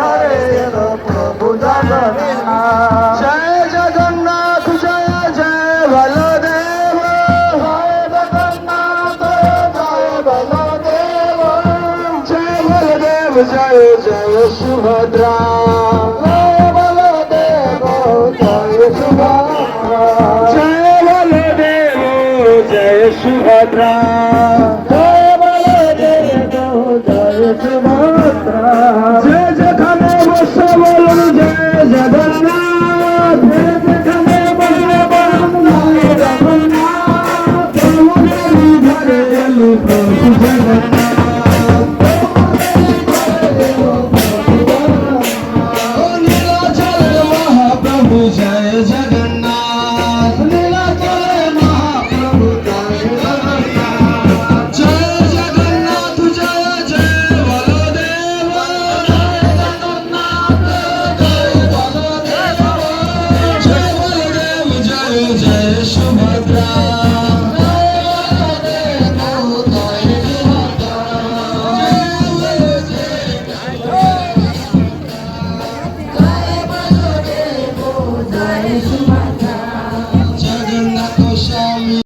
ধরে এলো প্রভু জগন্নাথ। জয় জগন্নাথ জয় জয় বলদেব, জয় জগন্নাথ জয় বলদেব, জয় বলদেব জয় জয় সুভদ্রা, জয় বলদেব জয় সুভদ্রা, জয় বলদেব জয় সুভদ্রা। জয় বলদেব জয় সুভদ্রা।